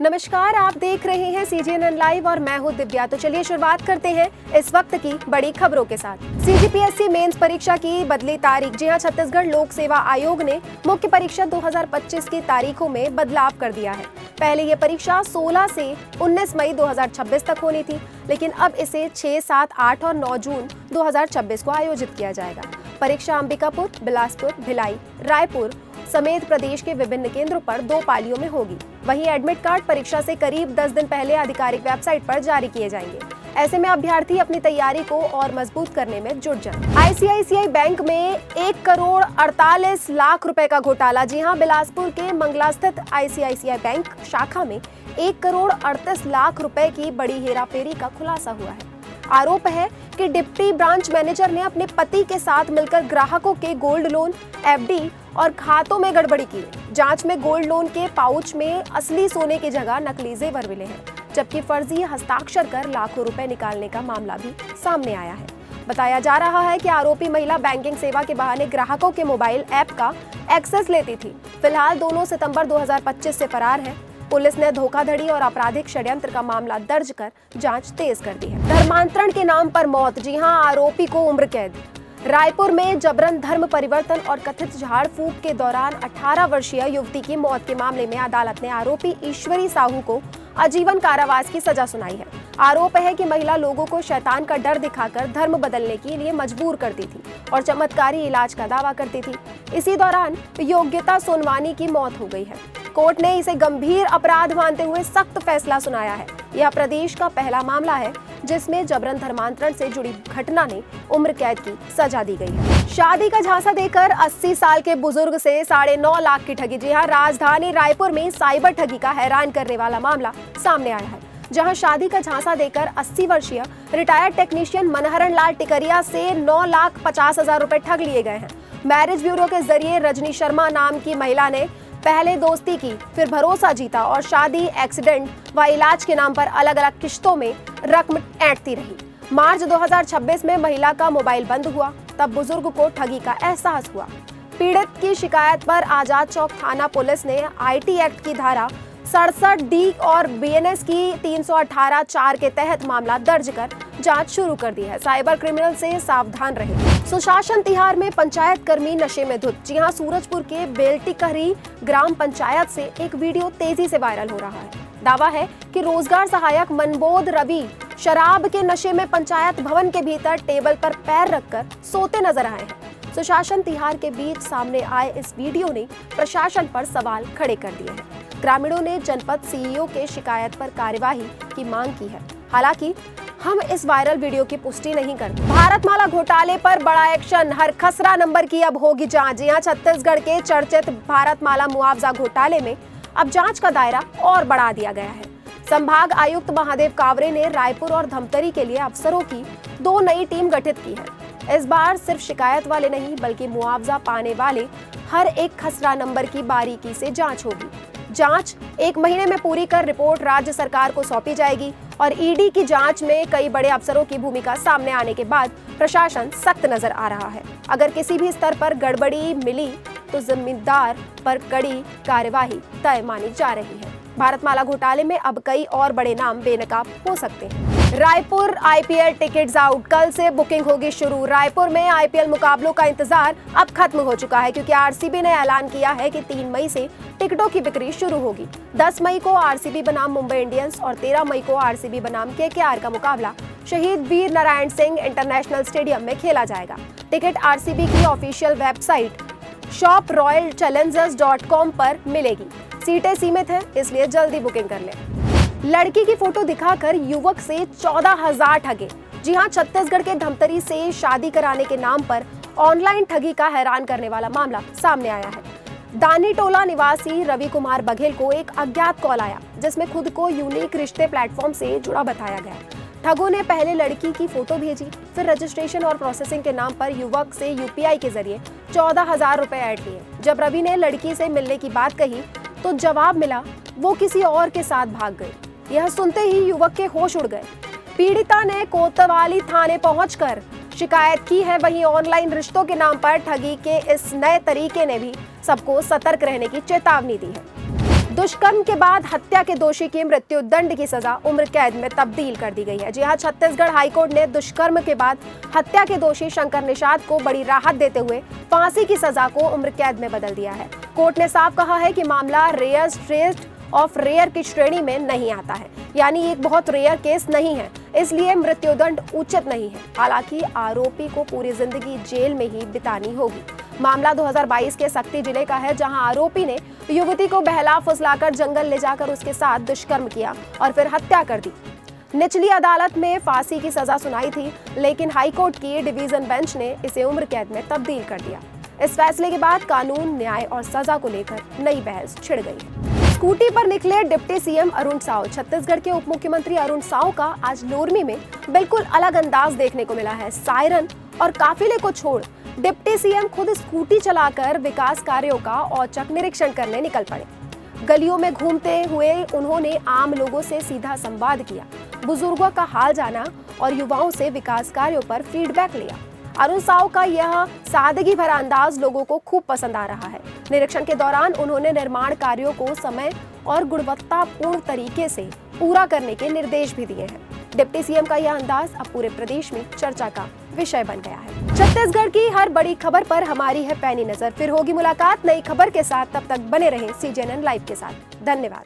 नमस्कार, आप देख रहे हैं CGNN लाइव और मैं हूं दिव्या। तो चलिए शुरुआत करते हैं इस वक्त की बड़ी खबरों के साथ। CGPSC मेंस परीक्षा की बदली तारीख। जी हां, छत्तीसगढ़ लोक सेवा आयोग ने मुख्य परीक्षा 2025 की तारीखों में बदलाव कर दिया है। पहले ये परीक्षा 16 से 19 मई 2026 तक होनी थी, लेकिन अब इसे 6, 7, 8 और 9 जून 2026 को आयोजित किया जाएगा। परीक्षा अंबिकापुर, बिलासपुर, भिलाई, रायपुर समेत प्रदेश के विभिन्न केंद्रों पर 2 पालियों में होगी। वहीं एडमिट कार्ड परीक्षा से करीब 10 दिन पहले आधिकारिक वेबसाइट पर जारी किए जाएंगे। ऐसे में अभ्यर्थी अपनी तैयारी को और मजबूत करने में जुट जाए। ICICI बैंक में 1 करोड़ 48 लाख रुपए का घोटाला। जी हां, बिलासपुर के मंगला स्थित ICICI बैंक शाखा में 1 करोड़ 38 लाख रुपए की बड़ी हेराफेरी का खुलासा हुआ है। आरोप है कि डिप्टी ब्रांच मैनेजर ने अपने पति के साथ मिलकर ग्राहकों के गोल्ड लोन, FD और खातों में गड़बड़ी की। जांच में गोल्ड लोन के पाउच में असली सोने की जगह नकली जेवर मिले हैं, जबकि फर्जी हस्ताक्षर कर लाखों रुपए निकालने का मामला भी सामने आया है। बताया जा रहा है कि आरोपी महिला बैंकिंग सेवा के बहाने ग्राहकों के मोबाइल ऐप का एक्सेस लेती थी। फिलहाल दोनों सितंबर 2025 से फरार हैं। पुलिस ने धोखाधड़ी और आपराधिक षड्यंत्र का मामला दर्ज कर जांच तेज कर दी है। धर्मांतरण के नाम पर मौत। जी हां, आरोपी को उम्र कैद। रायपुर में जबरन धर्म परिवर्तन और कथित झाड़ फूंक के दौरान 18 वर्षीय युवती की मौत के मामले में अदालत ने आरोपी ईश्वरी साहू को आजीवन कारावास की सजा सुनाई है। आरोप है कि महिला लोगों को शैतान का डर दिखाकर धर्म बदलने के लिए मजबूर करती थी और चमत्कारी इलाज का दावा करती थी। इसी दौरान योग्यता सोनवानी की मौत हो गई है। कोर्ट ने इसे गंभीर अपराध मानते हुए सख्त फैसला सुनाया है। यह प्रदेश का पहला मामला है जिसमें जबरन धर्मांतरण से जुड़ी घटना ने उम्र कैद की सजा दी गई है। शादी का झांसा देकर 80 साल के बुजुर्ग से 9.5 लाख की ठगी। जी हां, राजधानी रायपुर में साइबर ठगी का हैरान करने वाला मामला सामने आया है, जहां शादी का झांसा देकर 80 वर्षीय रिटायर्ड टेक्नीशियन मनहरण लाल टिकरिया से 9,50,000 रुपए ठग लिए गए हैं। मैरिज ब्यूरो के जरिए रजनी शर्मा नाम की महिला ने पहले दोस्ती की, फिर भरोसा जीता और शादी, एक्सीडेंट व इलाज के नाम पर अलग अलग किश्तों में रकम ऐंठती रही। मार्च 2026 में महिला का मोबाइल बंद हुआ, तब बुजुर्ग को ठगी का एहसास हुआ। पीड़ित की शिकायत पर आजाद चौक थाना पुलिस ने IT एक्ट की धारा 67D और BNS की 318(4) के तहत मामला दर्ज कर जांच शुरू कर दी है। साइबर क्रिमिनल से सावधान रहे। सुशासन तिहार में पंचायत कर्मी नशे में धुत। जी हां, सूरजपुर के बेल्टिकरी ग्राम पंचायत से एक वीडियो तेजी से वायरल हो रहा है। दावा है कि रोजगार सहायक मनबोध रवि शराब के नशे में पंचायत भवन के भीतर टेबल पर पैर रखकर सोते नजर आए हैं। सुशासन तिहार के बीच सामने आए इस वीडियो ने प्रशासन पर सवाल खड़े कर दिए हैं। ग्रामीणों ने जनपद CEO के शिकायत पर कार्यवाही की मांग की है। हालांकि हम इस वायरल वीडियो की पुष्टि नहीं करते। भारतमाला घोटाले पर बड़ा एक्शन। हर खसरा नंबर की अब होगी जांच। यहां छत्तीसगढ़ के चर्चित भारतमाला मुआवजा घोटाले में अब जांच का दायरा और बढ़ा दिया गया है। संभाग आयुक्त महादेव कावरे ने रायपुर और धमतरी के लिए अफसरों की 2 नई टीम गठित की है। इस बार सिर्फ शिकायत वाले नहीं, बल्कि मुआवजा पाने वाले हर एक खसरा नंबर की बारीकी से जांच होगी। जांच 1 महीने में पूरी कर रिपोर्ट राज्य सरकार को सौंपी जाएगी और ED की जांच में कई बड़े अफसरों की भूमिका सामने आने के बाद प्रशासन सख्त नजर आ रहा है। अगर किसी भी स्तर पर गड़बड़ी मिली तो जिम्मेदार पर कड़ी कार्यवाही तय मानी जा रही है। भारतमाला घोटाले में अब कई और बड़े नाम बेनकाब हो सकते हैं। Raipur IPL tickets out. कल से बुकिंग होगी शुरू। रायपुर में IPL मुकाबलों का इंतजार अब खत्म हो चुका है, क्योंकि RCB ने ऐलान किया है कि 3 मई से टिकटों की बिक्री शुरू होगी। 10 मई को RCB बनाम मुंबई इंडियंस और 13 मई को RCB बनाम KKR का मुकाबला शहीद वीर नारायण सिंह इंटरनेशनल स्टेडियम में खेला जाएगा। टिकट RCB की ऑफिशियल वेबसाइट shoproyalchallengers.com पर मिलेगी। सीटें सीमित हैं, इसलिए जल्दी बुकिंग कर लें। लड़की की फोटो दिखाकर युवक से 14,000 ठगे। जी हां, छत्तीसगढ़ के धमतरी से शादी कराने के नाम पर ऑनलाइन ठगी का हैरान करने वाला मामला सामने आया है। दानीटोला निवासी रवि कुमार बघेल को एक अज्ञात कॉल आया, जिसमें खुद को यूनिक रिश्ते प्लेटफॉर्म से जुड़ा बताया गया। ठगों ने पहले लड़की की फोटो भेजी, फिर रजिस्ट्रेशन और प्रोसेसिंग के नाम पर युवक से UPI के जरिए 14,000 रुपए ऐड लिए। जब रवि ने लड़की से मिलने की बात कही तो जवाब मिला वो किसी और के साथ भाग गई। यह सुनते ही युवक के होश उड़ गए। पीड़िता ने कोतवाली थाने पहुंचकर शिकायत की है। वहीं ऑनलाइन रिश्तों के नाम पर ठगी के इस नए तरीके ने भी सबको सतर्क रहने की चेतावनी दी है। दुष्कर्म के बाद हत्या के दोषी की मृत्यु दंड की सजा उम्र कैद में तब्दील कर दी गई है। जी हां, छत्तीसगढ़ हाईकोर्ट ने दुष्कर्म के बाद हत्या के दोषी शंकर निषाद को बड़ी राहत देते हुए फांसी की सजा को उम्र कैद में बदल दिया है। कोर्ट ने साफ कहा है कि मामला रेयर ऑफ रेयर की श्रेणी में नहीं आता है, यानी एक बहुत रेयर केस नहीं है, इसलिए मृत्युदंड उचित नहीं है। हालांकि आरोपी को पूरी जिंदगी जेल में ही बितानी होगी। मामला 2022 के सक्ती जिले का है, जहां आरोपी ने युवती को बहला फुसलाकर जंगल ले जाकर उसके साथ दुष्कर्म किया और फिर हत्या कर दी। निचली अदालत में फांसी की सजा सुनाई थी, लेकिन हाईकोर्ट की डिवीजन बेंच ने इसे उम्र कैद में तब्दील कर दिया। इस फैसले के बाद कानून, न्याय और सजा को लेकर नई बहस छिड़ गई। स्कूटी पर निकले डिप्टी सीएम अरुण साव। छत्तीसगढ़ के उप मुख्यमंत्री अरुण साव का आज लोरमी में बिल्कुल अलग अंदाज देखने को मिला है। सायरन और काफिले को छोड़ डिप्टी सीएम खुद स्कूटी चलाकर विकास कार्यों का औचक निरीक्षण करने निकल पड़े। गलियों में घूमते हुए उन्होंने आम लोगों से सीधा संवाद किया, बुजुर्गों का हाल जाना और युवाओं से विकास कार्यों पर फीडबैक लिया। अरुण साव का यह सादगी भरा अंदाज लोगों को खूब पसंद आ रहा है। निरीक्षण के दौरान उन्होंने निर्माण कार्यों को समय और गुणवत्तापूर्ण तरीके से पूरा करने के निर्देश भी दिए हैं। डिप्टी सीएम का यह अंदाज अब पूरे प्रदेश में चर्चा का विषय बन गया है। छत्तीसगढ़ की हर बड़ी खबर पर हमारी है पैनी नजर। फिर होगी मुलाकात नई खबर के साथ, तब तक बने रहें CGNN लाइव के साथ। धन्यवाद।